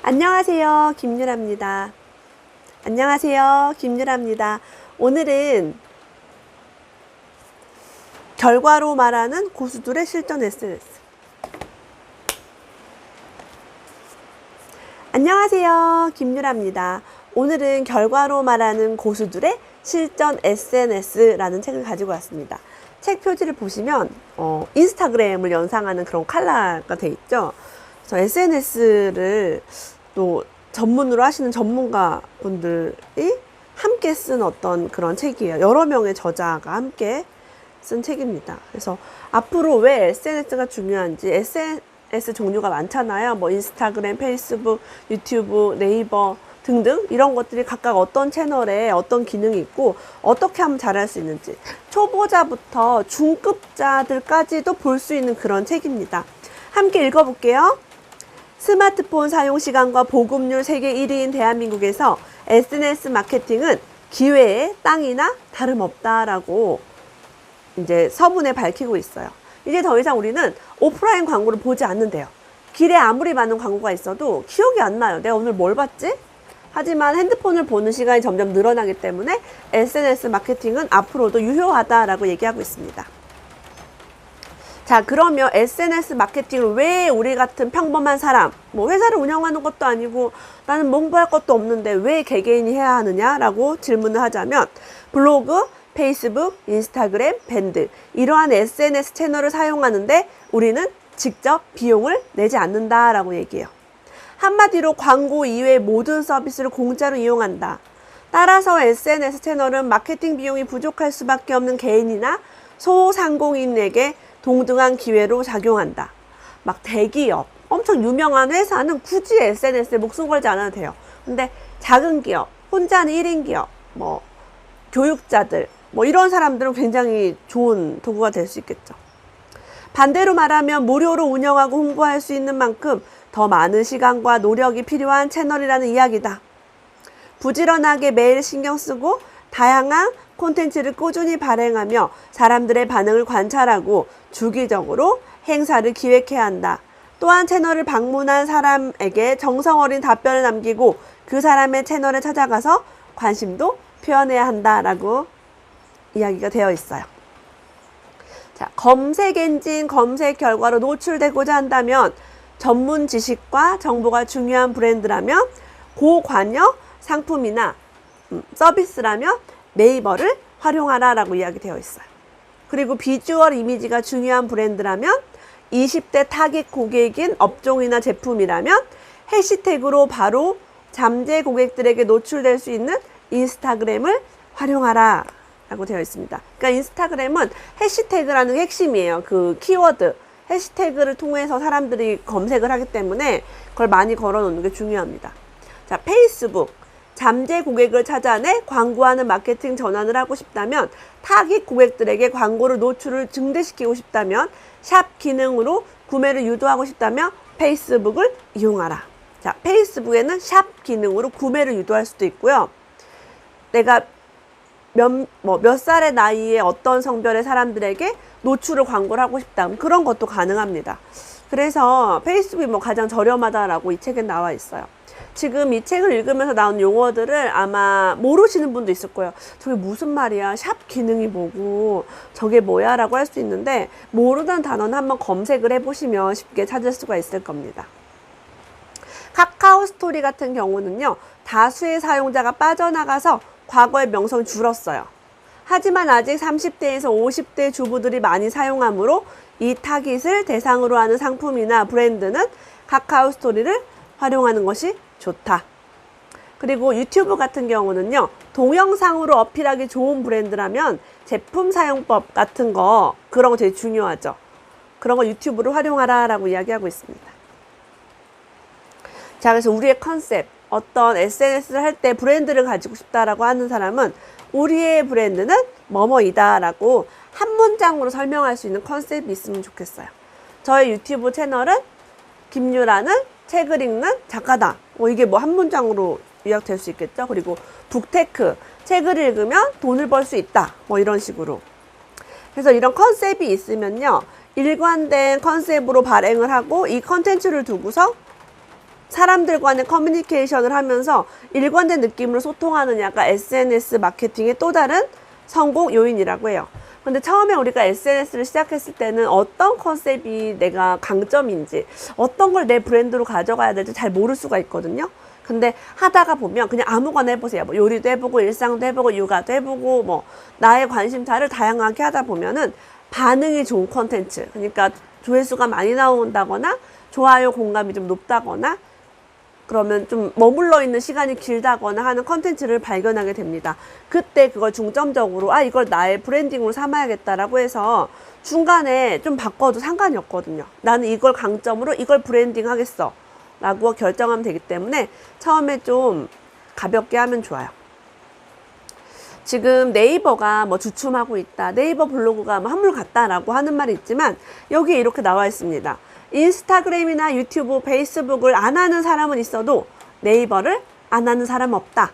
안녕하세요, 김유라입니다. 안녕하세요, 김유라입니다. 오늘은 결과로 말하는 고수들의 실전 SNS. 안녕하세요, 김유라입니다. 오늘은 결과로 말하는 고수들의 실전 SNS라는 책을 가지고 왔습니다. 책 표지를 보시면 인스타그램을 연상하는 그런 컬러가 돼 있죠. 그래서 SNS를 또 전문으로 하시는 전문가분들이 함께 쓴 어떤 그런 책이에요. 여러 명의 저자가 함께 쓴 책입니다. 그래서 앞으로 왜 SNS가 중요한지, SNS 종류가 많잖아요. 뭐 인스타그램, 페이스북, 유튜브, 네이버 등등 이런 것들이 각각 어떤 채널에 어떤 기능이 있고 어떻게 하면 잘할 수 있는지, 초보자부터 중급자들까지도 볼 수 있는 그런 책입니다. 함께 읽어볼게요. 스마트폰 사용 시간과 보급률 세계 1위인 대한민국에서 SNS 마케팅은 기회의 땅이나 다름없다라고 이제 서문에 밝히고 있어요. 이제 더 이상 우리는 오프라인 광고를 보지 않는데요. 길에 아무리 많은 광고가 있어도 기억이 안 나요. 내가 오늘 뭘 봤지? 하지만 핸드폰을 보는 시간이 점점 늘어나기 때문에 SNS 마케팅은 앞으로도 유효하다라고 얘기하고 있습니다. 자, 그러면 SNS 마케팅을 왜 우리 같은 평범한 사람, 뭐 회사를 운영하는 것도 아니고 나는 공부할 것도 없는데 왜 개개인이 해야 하느냐라고 질문을 하자면, 블로그, 페이스북, 인스타그램, 밴드 이러한 SNS 채널을 사용하는데 우리는 직접 비용을 내지 않는다라고 얘기해요. 한마디로 광고 이외의 모든 서비스를 공짜로 이용한다. 따라서 SNS 채널은 마케팅 비용이 부족할 수밖에 없는 개인이나 소상공인에게 동등한 기회로 작용한다. 막 대기업, 엄청 유명한 회사는 굳이 SNS에 목숨 걸지 않아도 돼요. 근데 작은 기업, 혼자 하는 1인 기업, 뭐 교육자들, 뭐 이런 사람들은 굉장히 좋은 도구가 될 수 있겠죠. 반대로 말하면 무료로 운영하고 홍보할 수 있는 만큼 더 많은 시간과 노력이 필요한 채널이라는 이야기다. 부지런하게 매일 신경 쓰고 다양한 콘텐츠를 꾸준히 발행하며 사람들의 반응을 관찰하고 주기적으로 행사를 기획해야 한다. 또한 채널을 방문한 사람에게 정성 어린 답변을 남기고 그 사람의 채널에 찾아가서 관심도 표현해야 한다라고 이야기가 되어 있어요. 자, 검색 엔진 검색 결과로 노출되고자 한다면, 전문 지식과 정보가 중요한 브랜드라면, 고관여 상품이나 서비스라면 네이버를 활용하라 라고 이야기되어 있어요. 그리고 비주얼 이미지가 중요한 브랜드라면, 20대 타깃 고객인 업종이나 제품이라면 해시태그로 바로 잠재 고객들에게 노출될 수 있는 인스타그램을 활용하라 라고 되어 있습니다. 그러니까 인스타그램은 해시태그라는 게 핵심이에요. 그 키워드, 해시태그를 통해서 사람들이 검색을 하기 때문에 그걸 많이 걸어 놓는 게 중요합니다. 자, 페이스북. 잠재 고객을 찾아내 광고하는 마케팅 전환을 하고 싶다면, 타깃 고객들에게 광고를 노출을 증대시키고 싶다면, 샵 기능으로 구매를 유도하고 싶다면 페이스북을 이용하라. 자, 페이스북에는 샵 기능으로 구매를 유도할 수도 있고요. 내가 몇 살의 나이에 어떤 성별의 사람들에게 노출을 광고를 하고 싶다. 그런 것도 가능합니다. 그래서 페이스북이 가장 저렴하다라고 이 책에 나와 있어요. 지금 이 책을 읽으면서 나온 용어들을 아마 모르시는 분도 있을 거예요. 저게 무슨 말이야? 샵 기능이 뭐고 저게 뭐야? 라고 할 수 있는데, 모르는 단어는 한번 검색을 해보시면 쉽게 찾을 수가 있을 겁니다. 카카오 스토리 같은 경우는요, 다수의 사용자가 빠져나가서 과거의 명성이 줄었어요. 하지만 아직 30대에서 50대 주부들이 많이 사용하므로 이 타깃을 대상으로 하는 상품이나 브랜드는 카카오 스토리를 활용하는 것이 좋다. 그리고 유튜브 같은 경우는요, 동영상으로 어필하기 좋은 브랜드라면 제품 사용법 같은 거, 그런 거 되게 중요하죠. 그런 거 유튜브를 활용하라 라고 이야기하고 있습니다. 자, 그래서 우리의 컨셉, 어떤 SNS를 할 때 브랜드를 가지고 싶다라고 하는 사람은 우리의 브랜드는 뭐뭐이다 라고 한 문장으로 설명할 수 있는 컨셉이 있으면 좋겠어요. 저의 유튜브 채널은 김유라는 책을 읽는 작가다. 이게 한 문장으로 요약될 수 있겠죠. 그리고 북테크, 책을 읽으면 돈을 벌 수 있다. 이런 식으로. 그래서 이런 컨셉이 있으면요, 일관된 컨셉으로 발행을 하고 이 컨텐츠를 두고서 사람들 간의 커뮤니케이션을 하면서 일관된 느낌으로 소통하느냐가 SNS 마케팅의 또 다른 성공 요인이라고 해요. 근데 처음에 우리가 SNS를 시작했을 때는 어떤 컨셉이 내가 강점인지, 어떤 걸 내 브랜드로 가져가야 될지 잘 모를 수가 있거든요. 근데 하다가 보면 그냥 아무거나 해보세요. 뭐 요리도 해보고, 일상도 해보고, 육아도 해보고, 뭐 나의 관심사를 다양하게 하다 보면은 반응이 좋은 콘텐츠, 그러니까 조회수가 많이 나온다거나 좋아요 공감이 좀 높다거나 그러면 좀 머물러 있는 시간이 길다거나 하는 컨텐츠를 발견하게 됩니다. 그때 그걸 중점적으로 이걸 나의 브랜딩으로 삼아야겠다라고 해서 중간에 좀 바꿔도 상관이 없거든요. 나는 이걸 강점으로 이걸 브랜딩 하겠어 라고 결정하면 되기 때문에 처음에 좀 가볍게 하면 좋아요. 지금 네이버가 뭐 주춤하고 있다, 네이버 블로그가 뭐 한물 같다라고 하는 말이 있지만 여기에 이렇게 나와 있습니다. 인스타그램이나 유튜브, 페이스북을 안 하는 사람은 있어도 네이버를 안 하는 사람은 없다.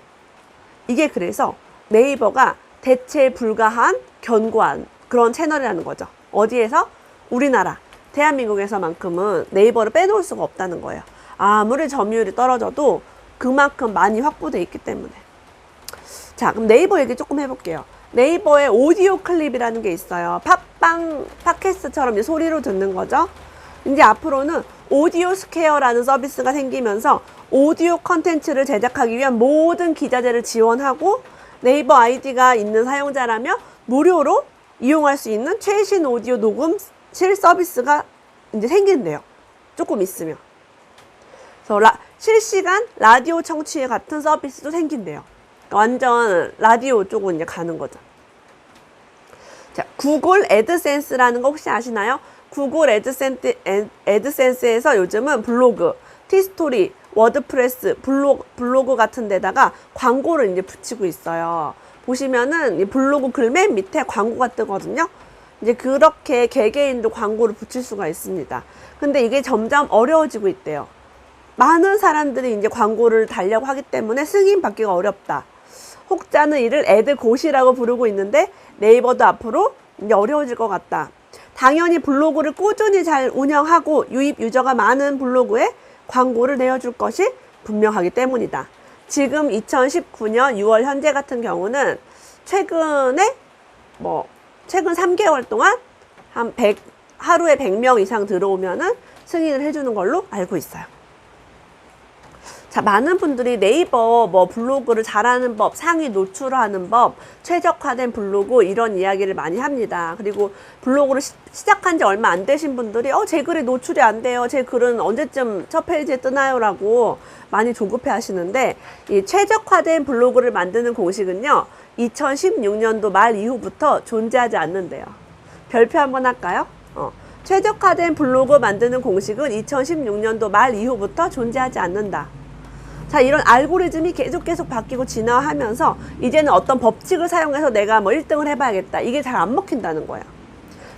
이게 그래서 네이버가 대체 불가한 견고한 그런 채널이라는 거죠. 어디에서? 우리나라, 대한민국에서만큼은 네이버를 빼놓을 수가 없다는 거예요. 아무리 점유율이 떨어져도 그만큼 많이 확보되어 있기 때문에. 자, 그럼 네이버 얘기 조금 해볼게요. 네이버에 오디오 클립이라는 게 있어요. 팟빵, 팟캐스트처럼 이제 소리로 듣는 거죠. 이제 앞으로는 오디오 스퀘어라는 서비스가 생기면서 오디오 컨텐츠를 제작하기 위한 모든 기자재를 지원하고 네이버 아이디가 있는 사용자라면 무료로 이용할 수 있는 최신 오디오 녹음실 서비스가 이제 생긴대요. 조금 있으면. 그래서 실시간 라디오 청취에 같은 서비스도 생긴대요. 그러니까 완전 라디오 쪽으로 이제 가는 거죠. 자, 구글 애드센스라는 거 혹시 아시나요? 구글 애드센스에서 요즘은 블로그, 티스토리, 워드프레스, 블로그 같은 데다가 광고를 이제 붙이고 있어요. 보시면은 블로그 글 맨 밑에 광고가 뜨거든요. 이제 그렇게 개개인도 광고를 붙일 수가 있습니다. 근데 이게 점점 어려워지고 있대요. 많은 사람들이 이제 광고를 달려고 하기 때문에 승인 받기가 어렵다. 혹자는 이를 애드고시라고 부르고 있는데 네이버도 앞으로 이제 어려워질 것 같다. 당연히 블로그를 꾸준히 잘 운영하고 유입 유저가 많은 블로그에 광고를 내어줄 것이 분명하기 때문이다. 지금 2019년 6월 현재 같은 경우는 최근에 최근 3개월 동안 한 하루에 100명 이상 들어오면은 승인을 해주는 걸로 알고 있어요. 자, 많은 분들이 네이버 블로그를 잘하는 법, 상위 노출하는 법, 최적화된 블로그 이런 이야기를 많이 합니다. 그리고 블로그를 시작한 지 얼마 안 되신 분들이 제 글이 노출이 안 돼요. 제 글은 언제쯤 첫 페이지에 뜨나요? 라고 많이 조급해 하시는데 이 최적화된 블로그를 만드는 공식은요. 2016년도 말 이후부터 존재하지 않는데요. 별표 한번 할까요? 최적화된 블로그 만드는 공식은 2016년도 말 이후부터 존재하지 않는다. 자, 이런 알고리즘이 계속 바뀌고 진화하면서 이제는 어떤 법칙을 사용해서 내가 1등을 해봐야겠다. 이게 잘 안 먹힌다는 거예요.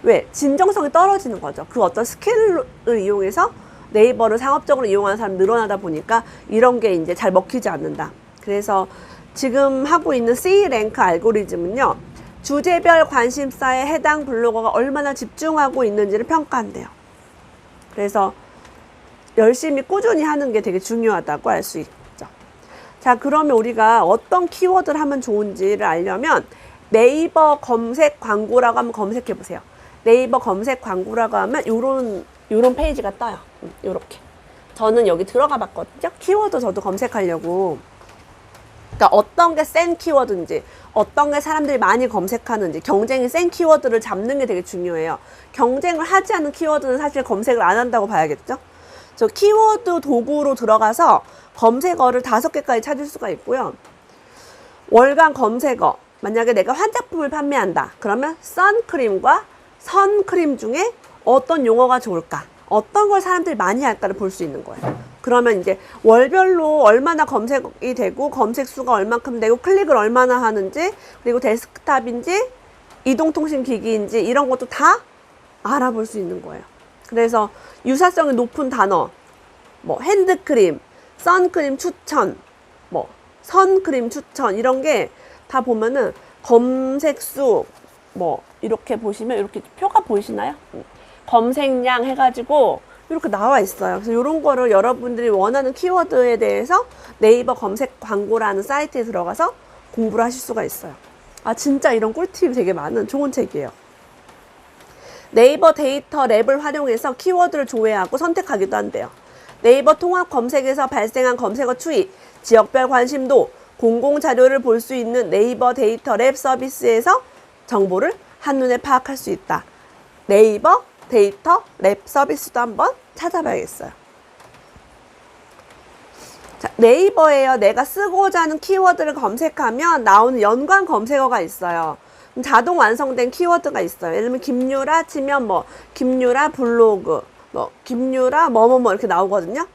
왜? 진정성이 떨어지는 거죠. 그 어떤 스킬을 이용해서 네이버를 상업적으로 이용하는 사람이 늘어나다 보니까 이런 게 이제 잘 먹히지 않는다. 그래서 지금 하고 있는 C랭크 알고리즘은요. 주제별 관심사에 해당 블로거가 얼마나 집중하고 있는지를 평가한대요. 그래서 열심히 꾸준히 하는 게 되게 중요하다고 알 수 있죠. 자, 그러면 우리가 어떤 키워드를 하면 좋은지를 알려면 네이버 검색 광고라고 한번 검색해 보세요. 네이버 검색 광고라고 하면 요런 페이지가 떠요. 요렇게. 저는 여기 들어가 봤거든요. 키워드 저도 검색하려고. 그러니까 어떤 게 센 키워드인지, 어떤 게 사람들이 많이 검색하는지, 경쟁이 센 키워드를 잡는 게 되게 중요해요. 경쟁을 하지 않는 키워드는 사실 검색을 안 한다고 봐야겠죠. 저 키워드 도구로 들어가서 검색어를 5개까지 찾을 수가 있고요. 월간 검색어, 만약에 내가 화장품을 판매한다. 그러면 선크림과 선크림 중에 어떤 용어가 좋을까? 어떤 걸 사람들이 많이 할까를 볼 수 있는 거예요. 그러면 이제 월별로 얼마나 검색이 되고 검색 수가 얼만큼 되고 클릭을 얼마나 하는지, 그리고 데스크탑인지 이동통신 기기인지 이런 것도 다 알아볼 수 있는 거예요. 그래서 유사성이 높은 단어, 핸드크림, 선크림 추천, 선크림 추천 이런 게 다 보면은 검색수 이렇게 보시면 이렇게 표가 보이시나요? 검색량 해가지고 이렇게 나와 있어요. 그래서 이런 거를 여러분들이 원하는 키워드에 대해서 네이버 검색 광고라는 사이트에 들어가서 공부를 하실 수가 있어요. 아, 진짜 이런 꿀팁이 되게 많은 좋은 책이에요. 네이버 데이터 랩을 활용해서 키워드를 조회하고 선택하기도 한대요. 네이버 통합 검색에서 발생한 검색어 추이, 지역별 관심도, 공공 자료를 볼 수 있는 네이버 데이터 랩 서비스에서 정보를 한눈에 파악할 수 있다. 네이버 데이터 랩 서비스도 한번 찾아봐야겠어요. 자, 네이버에요. 내가 쓰고자 하는 키워드를 검색하면 나오는 연관 검색어가 있어요. 자동 완성된 키워드가 있어요. 예를 들면 김유라 치면 뭐 김유라 블로그, 뭐 김유라 뭐뭐뭐 이렇게 나오거든요.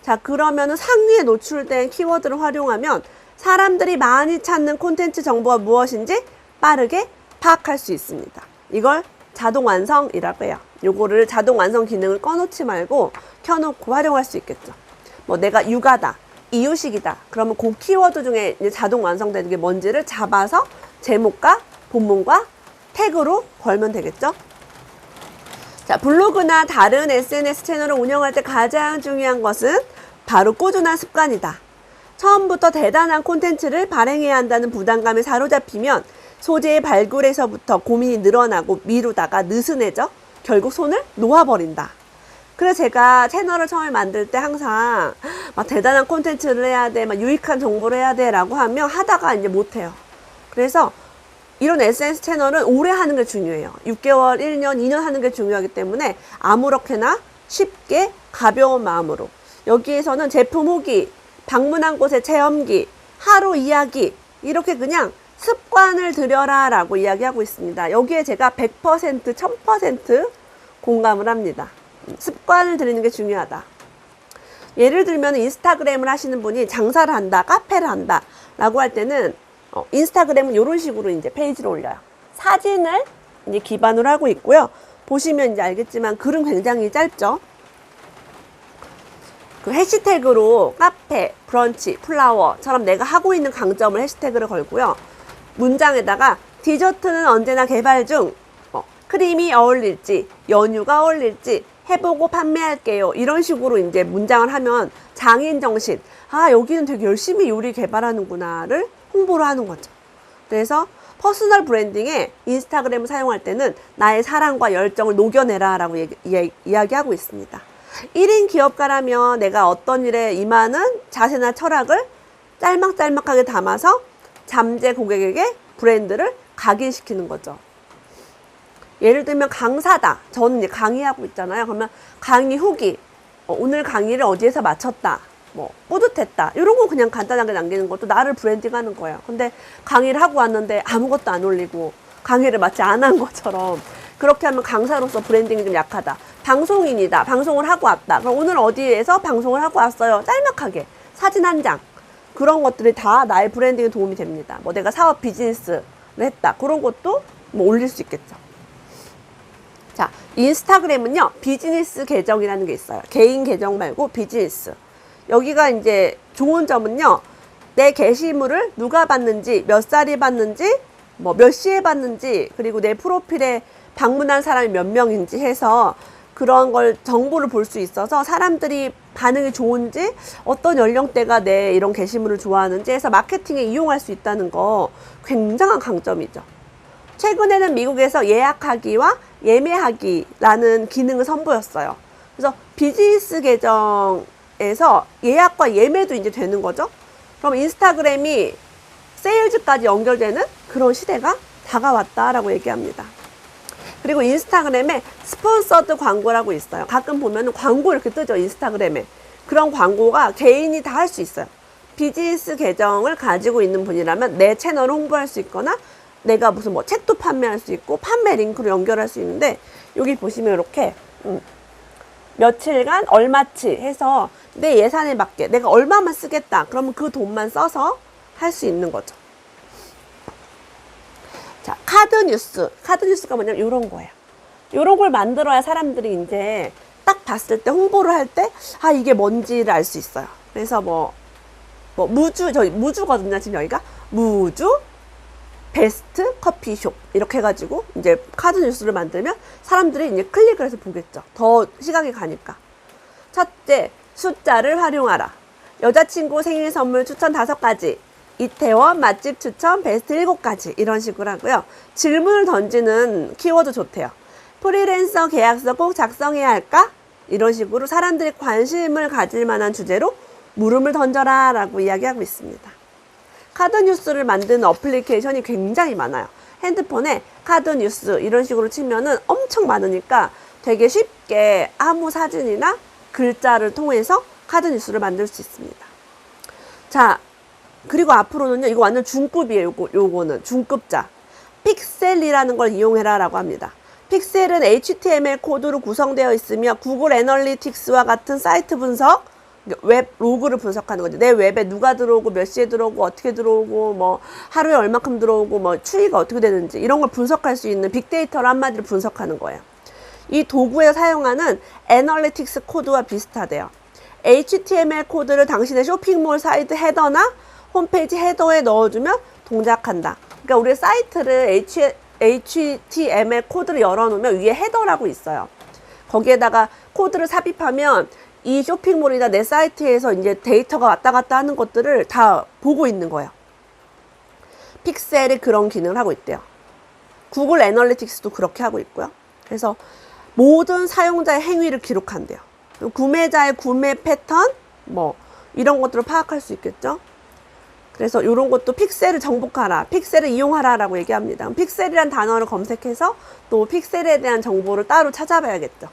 자, 그러면은 상위에 노출된 키워드를 활용하면 사람들이 많이 찾는 콘텐츠 정보가 무엇인지 빠르게 파악할 수 있습니다. 이걸 자동 완성이라고 해요. 요거를 자동 완성 기능을 꺼놓지 말고 켜놓고 활용할 수 있겠죠. 뭐 내가 육아다, 이유식이다. 그러면 그 키워드 중에 이제 자동 완성되는 게 뭔지를 잡아서 제목과 본문과 태그로 걸면 되겠죠. 자, 블로그나 다른 SNS 채널을 운영할 때 가장 중요한 것은 바로 꾸준한 습관이다. 처음부터 대단한 콘텐츠를 발행해야 한다는 부담감에 사로잡히면 소재의 발굴에서부터 고민이 늘어나고 미루다가 느슨해져 결국 손을 놓아버린다. 그래서 제가 채널을 처음에 만들 때 항상 막 대단한 콘텐츠를 해야 돼, 막 유익한 정보를 해야 돼 라고 하면 하다가 이제 못해요. 그래서 이런 SNS 채널은 오래 하는 게 중요해요. 6개월, 1년, 2년 하는 게 중요하기 때문에 아무렇게나 쉽게 가벼운 마음으로 여기에서는 제품 후기, 방문한 곳의 체험기, 하루 이야기 이렇게 그냥 습관을 들여라 라고 이야기하고 있습니다. 여기에 제가 100%, 1000% 공감을 합니다. 습관을 들이는 게 중요하다. 예를 들면 인스타그램을 하시는 분이 장사를 한다, 카페를 한다 라고 할 때는 인스타그램은 이런 식으로 이제 페이지를 올려요. 사진을 이제 기반으로 하고 있고요. 보시면 이제 알겠지만 글은 굉장히 짧죠. 그 해시태그로 카페, 브런치, 플라워처럼 내가 하고 있는 강점을 해시태그를 걸고요. 문장에다가 디저트는 언제나 개발 중, 크림이 어울릴지, 연유가 어울릴지 해보고 판매할게요. 이런 식으로 이제 문장을 하면 장인 정신, 아, 여기는 되게 열심히 요리 개발하는구나를 홍보를 하는 거죠. 그래서 퍼스널 브랜딩에 인스타그램을 사용할 때는 나의 사랑과 열정을 녹여내라 라고 이야기하고 있습니다. 1인 기업가라면 내가 어떤 일에 임하는 자세나 철학을 짤막짤막하게 담아서 잠재 고객에게 브랜드를 각인시키는 거죠. 예를 들면 강사다. 저는 이제 강의하고 있잖아요. 그러면 강의 후기, 오늘 강의를 어디에서 마쳤다. 뭐 뿌듯했다. 이런 거 그냥 간단하게 남기는 것도 나를 브랜딩하는 거예요. 근데 강의를 하고 왔는데 아무것도 안 올리고 강의를 마치 안 한 것처럼 그렇게 하면 강사로서 브랜딩이 좀 약하다. 방송인이다. 방송을 하고 왔다. 그럼 오늘 어디에서 방송을 하고 왔어요. 짤막하게 사진 한 장. 그런 것들이 다 나의 브랜딩에 도움이 됩니다. 뭐 내가 사업 비즈니스를 했다. 그런 것도 뭐 올릴 수 있겠죠. 자, 인스타그램은요, 비즈니스 계정이라는 게 있어요. 개인 계정 말고 비즈니스. 여기가 이제 좋은 점은요, 내 게시물을 누가 봤는지, 몇 살이 봤는지, 뭐 몇 시에 봤는지, 그리고 내 프로필에 방문한 사람이 몇 명인지 해서 그런 걸 정보를 볼 수 있어서 사람들이 반응이 좋은지, 어떤 연령대가 내 이런 게시물을 좋아하는지 해서 마케팅에 이용할 수 있다는 거 굉장한 강점이죠. 최근에는 미국에서 예약하기와 예매하기라는 기능을 선보였어요. 그래서 비즈니스 계정에서 예약과 예매도 이제 되는 거죠. 그럼 인스타그램이 세일즈까지 연결되는 그런 시대가 다가왔다라고 얘기합니다. 그리고 인스타그램에 스폰서드 광고라고 있어요. 가끔 보면 광고 이렇게 뜨죠, 인스타그램에. 그런 광고가 개인이 다 할 수 있어요. 비즈니스 계정을 가지고 있는 분이라면 내 채널을 홍보할 수 있거나 내가 무슨 뭐 책도 판매할 수 있고 판매 링크로 연결할 수 있는데, 여기 보시면 이렇게 며칠간 얼마치 해서 내 예산에 맞게 내가 얼마만 쓰겠다. 그러면 그 돈만 써서 할 수 있는 거죠. 자, 카드 뉴스가 뭐냐면 이런 거예요. 이런 걸 만들어야 사람들이 이제 딱 봤을 때 홍보를 할 때, 아, 이게 뭔지를 알 수 있어요. 그래서 뭐 저희 무주거든요, 지금 여기가. 무주 베스트 커피숍 이렇게 해가지고 이제 카드 뉴스를 만들면 사람들이 이제 클릭을 해서 보겠죠. 더 시각이 가니까. 첫째, 숫자를 활용하라. 여자친구 생일 선물 추천 5가지. 이태원 맛집 추천 베스트 7가지. 이런 식으로 하고요. 질문을 던지는 키워드 좋대요. 프리랜서 계약서 꼭 작성해야 할까? 이런 식으로 사람들이 관심을 가질 만한 주제로 물음을 던져라 라고 이야기하고 있습니다. 카드 뉴스를 만드는 어플리케이션이 굉장히 많아요. 핸드폰에 카드 뉴스 이런 식으로 치면은 엄청 많으니까 되게 쉽게 아무 사진이나 글자를 통해서 카드 뉴스를 만들 수 있습니다. 자, 그리고 앞으로는요, 이거 완전 중급이에요. 요거는 중급자. 픽셀이라는 걸 이용해라 라고 합니다. 픽셀은 HTML 코드로 구성되어 있으며 구글 애널리틱스와 같은 사이트 분석, 웹 로그를 분석하는 거죠. 내 웹에 누가 들어오고 몇 시에 들어오고 어떻게 들어오고 뭐 하루에 얼마큼 들어오고 뭐 추이가 어떻게 되는지 이런 걸 분석할 수 있는 빅데이터로 한마디로 분석하는 거예요. 이 도구에 사용하는 애널리틱스 코드와 비슷하대요. HTML 코드를 당신의 쇼핑몰 사이트 헤더나 홈페이지 헤더에 넣어주면 동작한다. 그러니까 우리 사이트를 HTML 코드를 열어놓으면 위에 헤더라고 있어요. 거기에다가 코드를 삽입하면 이 쇼핑몰이나 내 사이트에서 이제 데이터가 왔다 갔다 하는 것들을 다 보고 있는 거예요. 픽셀이 그런 기능을 하고 있대요. 구글 애널리틱스도 그렇게 하고 있고요. 그래서 모든 사용자의 행위를 기록한대요. 구매자의 구매 패턴, 뭐 이런 것들을 파악할 수 있겠죠. 그래서 이런 것도 픽셀을 정복하라, 픽셀을 이용하라 라고 얘기합니다. 픽셀이란 단어를 검색해서 또 픽셀에 대한 정보를 따로 찾아봐야겠죠.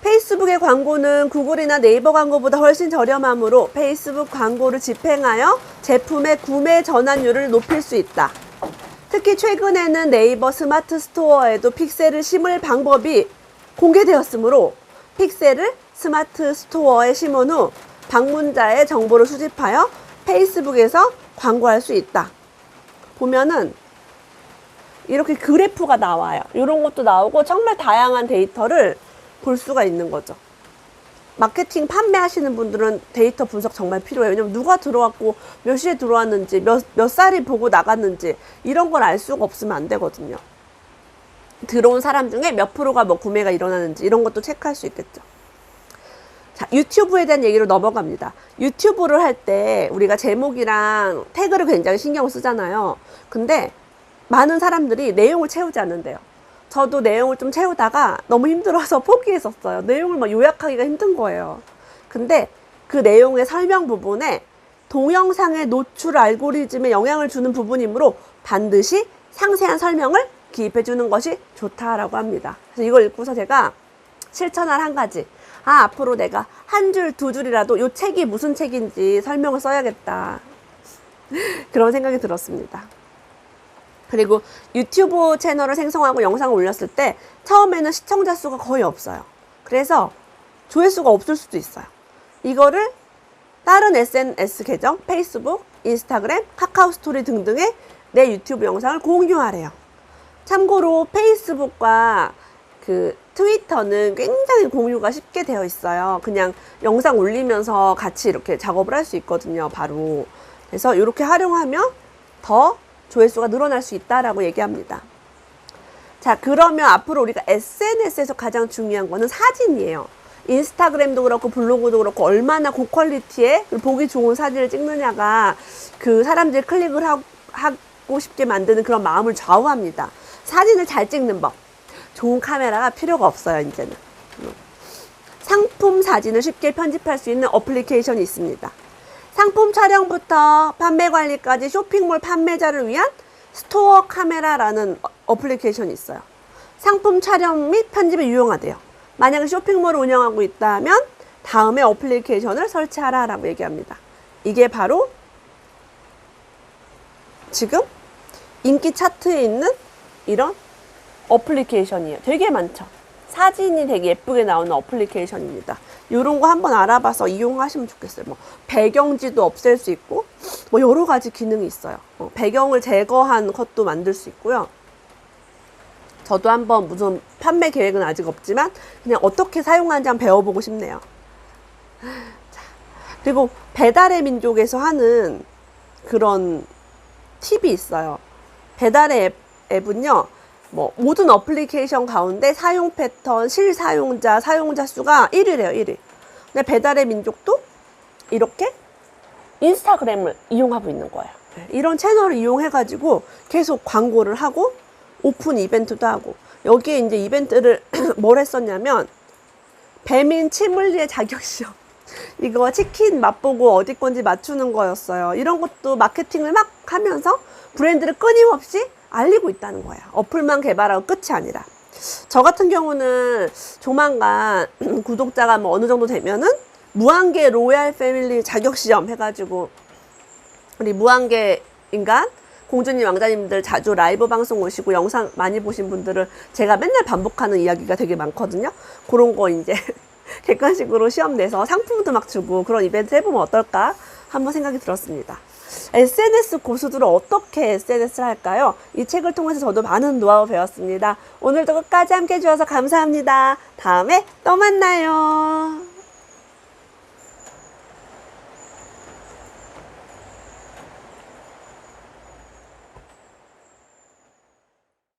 페이스북의 광고는 구글이나 네이버 광고보다 훨씬 저렴하므로 페이스북 광고를 집행하여 제품의 구매 전환율을 높일 수 있다. 특히 최근에는 네이버 스마트 스토어에도 픽셀을 심을 방법이 공개되었으므로 픽셀을 스마트 스토어에 심은 후 방문자의 정보를 수집하여 페이스북에서 광고할 수 있다. 보면은 이렇게 그래프가 나와요. 이런 것도 나오고 정말 다양한 데이터를 볼 수가 있는 거죠. 마케팅 판매하시는 분들은 데이터 분석 정말 필요해요. 왜냐면 누가 들어왔고 몇 시에 들어왔는지 몇 살이 보고 나갔는지 이런 걸 알 수가 없으면 안 되거든요. 들어온 사람 중에 몇 프로가 뭐 구매가 일어나는지 이런 것도 체크할 수 있겠죠. 자, 유튜브에 대한 얘기로 넘어갑니다. 유튜브를 할 때 우리가 제목이랑 태그를 굉장히 신경 쓰잖아요. 근데 많은 사람들이 내용을 채우지 않는데요. 저도 내용을 좀 채우다가 너무 힘들어서 포기했었어요. 내용을 막 요약하기가 힘든 거예요. 근데 그 내용의 설명 부분에 동영상의 노출 알고리즘에 영향을 주는 부분이므로 반드시 상세한 설명을 기입해 주는 것이 좋다라고 합니다. 그래서 이걸 읽고서 제가 실천할 한 가지. 앞으로 내가 한 줄, 두 줄이라도 이 책이 무슨 책인지 설명을 써야겠다. 그런 생각이 들었습니다. 그리고 유튜브 채널을 생성하고 영상을 올렸을 때 처음에는 시청자 수가 거의 없어요. 그래서 조회수가 없을 수도 있어요. 이거를 다른 SNS 계정, 페이스북, 인스타그램, 카카오 스토리 등등에 내 유튜브 영상을 공유하래요. 참고로 페이스북과 그 트위터는 굉장히 공유가 쉽게 되어 있어요. 그냥 영상 올리면서 같이 이렇게 작업을 할 수 있거든요, 바로. 그래서 이렇게 활용하면 더 조회수가 늘어날 수 있다라고 얘기합니다. 자, 그러면 앞으로 우리가 SNS에서 가장 중요한 거는 사진이에요. 인스타그램도 그렇고 블로그도 그렇고 얼마나 고퀄리티의 보기 좋은 사진을 찍느냐가 그 사람들이 클릭을 하고 싶게 만드는 그런 마음을 좌우합니다. 사진을 잘 찍는 법. 좋은 카메라가 필요가 없어요, 이제는. 상품 사진을 쉽게 편집할 수 있는 어플리케이션이 있습니다. 상품 촬영부터 판매 관리까지 쇼핑몰 판매자를 위한 스토어 카메라라는 어플리케이션이 있어요. 상품 촬영 및 편집에 유용하대요. 만약에 쇼핑몰을 운영하고 있다면 다음에 어플리케이션을 설치하라 라고 얘기합니다. 이게 바로 지금 인기 차트에 있는 이런 어플리케이션이에요. 되게 많죠. 사진이 되게 예쁘게 나오는 어플리케이션입니다. 이런 거 한번 알아봐서 이용하시면 좋겠어요. 뭐 배경지도 없앨 수 있고 뭐 여러 가지 기능이 있어요. 배경을 제거한 것도 만들 수 있고요. 저도 한번 무슨 판매 계획은 아직 없지만 그냥 어떻게 사용하는지 한번 배워보고 싶네요. 자, 그리고 배달의 민족에서 하는 그런 팁이 있어요. 배달의 앱은요. 뭐 모든 어플리케이션 가운데 사용 패턴, 실사용자, 사용자 수가 1위래요, 1위. 근데 배달의 민족도 이렇게 인스타그램을 이용하고 있는 거예요. 이런 채널을 이용해가지고 계속 광고를 하고 오픈 이벤트도 하고, 여기에 이제 이벤트를 뭘 했었냐면 배민 치물리의 자격시험, 이거 치킨 맛보고 어디 건지 맞추는 거였어요. 이런 것도 마케팅을 막 하면서 브랜드를 끊임없이 알리고 있다는 거예요. 어플만 개발하고 끝이 아니라. 저 같은 경우는 조만간 구독자가 뭐 어느 정도 되면은 무한계 로얄 패밀리 자격시험 해가지고, 우리 무한계 인간 공주님 왕자님들 자주 라이브 방송 오시고 영상 많이 보신 분들은 제가 맨날 반복하는 이야기가 되게 많거든요. 그런 거 이제 객관식으로 시험 내서 상품도 막 주고 그런 이벤트 해보면 어떨까 한번 생각이 들었습니다. SNS 고수들은 어떻게 SNS를 할까요? 이 책을 통해서 저도 많은 노하우 배웠습니다. 오늘도 끝까지 함께 해주셔서 감사합니다. 다음에 또 만나요.